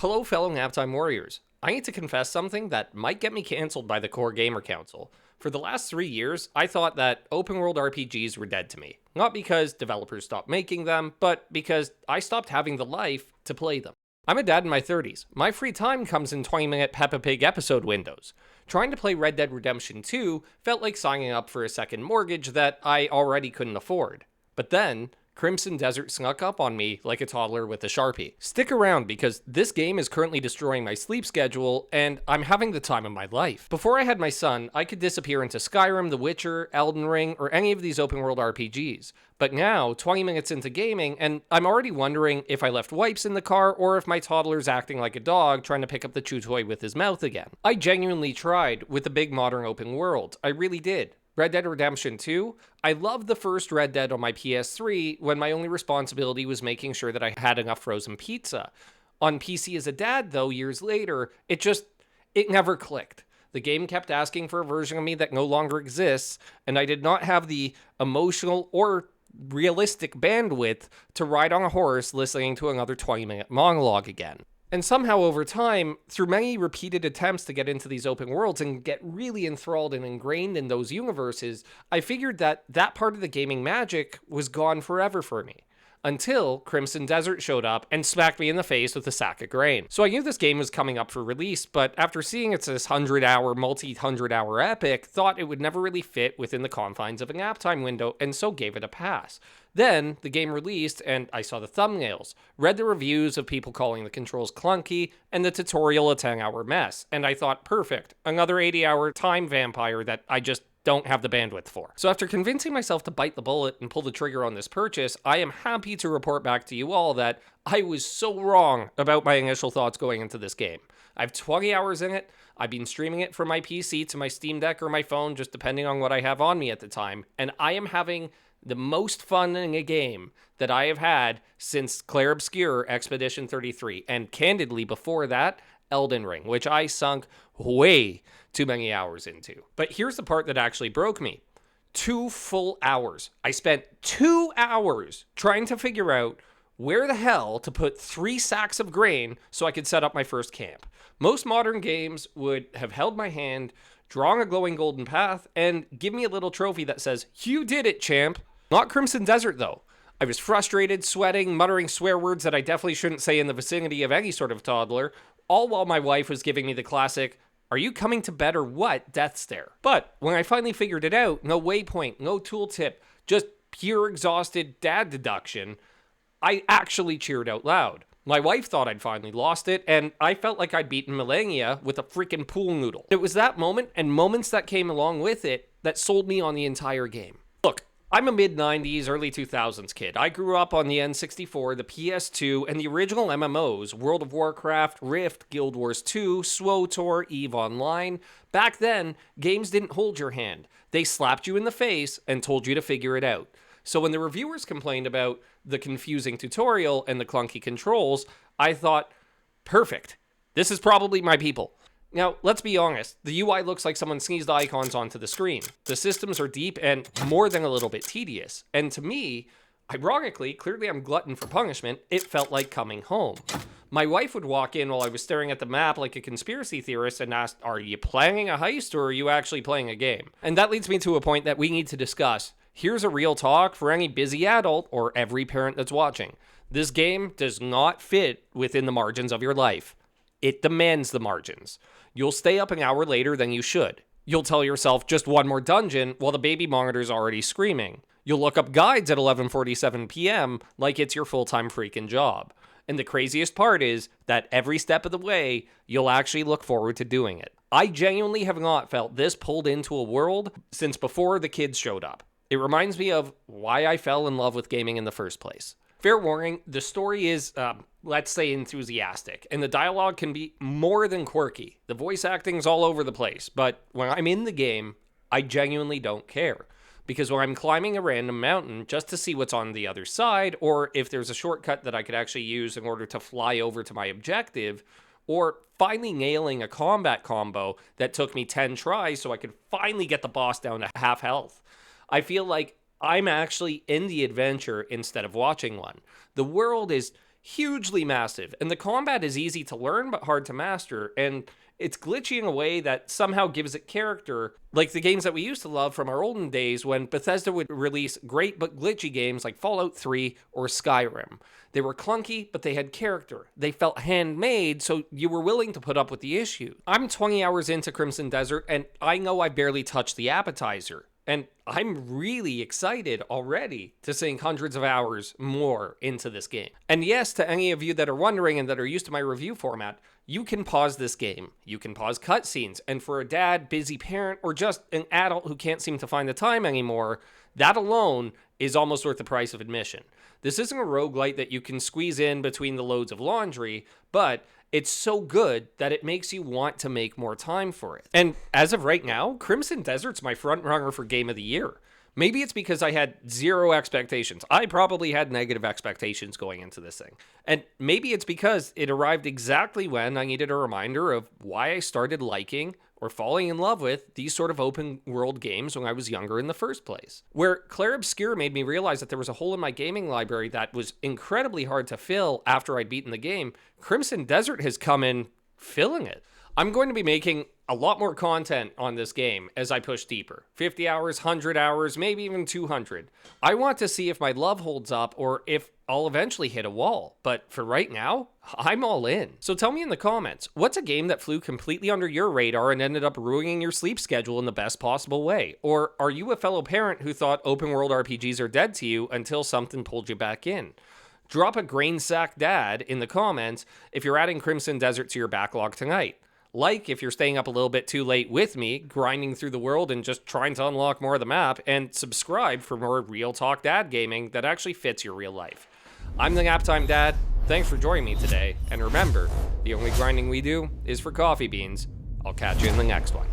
Hello, fellow Naptime Warriors. I need to confess something that might get me cancelled by the Core Gamer Council. For the last 3 years, I thought that open world RPGs were dead to me. Not because developers stopped making them, but because I stopped having the life to play them. I'm a dad in my 30s. My free time comes in 20-minute Peppa Pig episode windows. Trying to play Red Dead Redemption 2 felt like signing up for a second mortgage that I already couldn't afford. But then, Crimson Desert snuck up on me like a toddler with a Sharpie. Stick around because this game is currently destroying my sleep schedule and I'm having the time of my life. Before I had my son, I could disappear into Skyrim, The Witcher, Elden Ring, or any of these open world RPGs. But now, 20 minutes into gaming, and I'm already wondering if I left wipes in the car or if my toddler's acting like a dog trying to pick up the chew toy with his mouth again. I genuinely tried with the big modern open world. I really did. Red Dead Redemption 2, I loved the first Red Dead on my PS3 when my only responsibility was making sure that I had enough frozen pizza. On PC as a dad, though, years later, it never clicked. The game kept asking for a version of me that no longer exists, and I did not have the emotional or realistic bandwidth to ride on a horse listening to another 20-minute monologue again. And somehow over time, through many repeated attempts to get into these open worlds and get really enthralled and ingrained in those universes, I figured that that part of the gaming magic was gone forever for me. Until Crimson Desert showed up and smacked me in the face with a sack of grain. So I knew this game was coming up for release, but after seeing it's this 100-hour, multi-100-hour epic, thought it would never really fit within the confines of an app time window, and so gave it a pass. Then, the game released, and I saw the thumbnails, read the reviews of people calling the controls clunky, and the tutorial a 10-hour mess, and I thought, perfect, another 80-hour time vampire that I just don't have the bandwidth for. So after convincing myself to bite the bullet and pull the trigger on this purchase, I am happy to report back to you all that I was so wrong about my initial thoughts going into this game. I have 20 hours in it. I've been streaming it from my PC to my Steam Deck or my phone, just depending on what I have on me at the time, and I am having the most fun in a game that I have had since Clair Obscur Expedition 33, and candidly before that, Elden Ring, which I sunk way too many hours into. But here's the part that actually broke me. 2 full hours. I spent 2 hours trying to figure out where the hell to put 3 sacks of grain so I could set up my first camp. Most modern games would have held my hand, drawn a glowing golden path, and give me a little trophy that says, "You did it, champ." Not Crimson Desert, though. I was frustrated, sweating, muttering swear words that I definitely shouldn't say in the vicinity of any sort of toddler, all while my wife was giving me the classic, "Are you coming to bed or what?" death stare. But when I finally figured it out, no waypoint, no tooltip, just pure exhausted dad deduction, I actually cheered out loud. My wife thought I'd finally lost it, and I felt like I'd beaten Millennia with a freaking pool noodle. It was that moment, and moments that came along with it, that sold me on the entire game. Look, I'm a mid-90s, early 2000s kid. I grew up on the N64, the PS2, and the original MMOs, World of Warcraft, Rift, Guild Wars 2, SWTOR, EVE Online. Back then, games didn't hold your hand. They slapped you in the face and told you to figure it out. So when the reviewers complained about the confusing tutorial and the clunky controls, I thought, perfect. This is probably my people. Now, let's be honest, the UI looks like someone sneezed icons onto the screen. The systems are deep and more than a little bit tedious. And to me, ironically, clearly I'm glutton for punishment, it felt like coming home. My wife would walk in while I was staring at the map like a conspiracy theorist and ask, "Are you planning a heist or are you actually playing a game?" And that leads me to a point that we need to discuss. Here's a real talk for any busy adult or every parent that's watching. This game does not fit within the margins of your life. It demands the margins. You'll stay up an hour later than you should. You'll tell yourself just one more dungeon while the baby monitor's already screaming. You'll look up guides at 11:47 p.m. like it's your full-time freaking job. And the craziest part is that every step of the way, you'll actually look forward to doing it. I genuinely have not felt this pulled into a world since before the kids showed up. It reminds me of why I fell in love with gaming in the first place. Fair warning, the story is, let's say, enthusiastic, and the dialogue can be more than quirky. The voice acting's all over the place, but when I'm in the game, I genuinely don't care. Because when I'm climbing a random mountain just to see what's on the other side, or if there's a shortcut that I could actually use in order to fly over to my objective, or finally nailing a combat combo that took me 10 tries so I could finally get the boss down to half health, I feel like I'm actually in the adventure instead of watching one. The world is hugely massive, and the combat is easy to learn but hard to master, and it's glitchy in a way that somehow gives it character, like the games that we used to love from our olden days when Bethesda would release great but glitchy games like Fallout 3 or Skyrim. They were clunky, but they had character. They felt handmade, so you were willing to put up with the issue. I'm 20 hours into Crimson Desert, and I know I barely touched the appetizer. And I'm really excited already to sink hundreds of hours more into this game. And yes, to any of you that are wondering and that are used to my review format, you can pause this game. You can pause cutscenes. And for a dad, busy parent, or just an adult who can't seem to find the time anymore, that alone is almost worth the price of admission. This isn't a roguelite that you can squeeze in between the loads of laundry, but it's so good that it makes you want to make more time for it. And as of right now, Crimson Desert's my front runner for Game of the Year. Maybe it's because I had zero expectations. I probably had negative expectations going into this thing. And maybe it's because it arrived exactly when I needed a reminder of why I started liking or falling in love with these sort of open world games when I was younger in the first place. Where Clair Obscur made me realize that there was a hole in my gaming library that was incredibly hard to fill after I'd beaten the game, Crimson Desert has come in filling it. I'm going to be making a lot more content on this game as I push deeper. 50 hours, 100 hours, maybe even 200. I want to see if my love holds up or if I'll eventually hit a wall. But for right now, I'm all in. So tell me in the comments, what's a game that flew completely under your radar and ended up ruining your sleep schedule in the best possible way? Or are you a fellow parent who thought open world RPGs are dead to you until something pulled you back in? Drop a grain sack dad in the comments if you're adding Crimson Desert to your backlog tonight. Like if you're staying up a little bit too late with me, grinding through the world and just trying to unlock more of the map, and subscribe for more real talk dad gaming that actually fits your real life. I'm the Naptime Dad. Thanks for joining me today, and remember, the only grinding we do is for coffee beans. I'll catch you in the next one.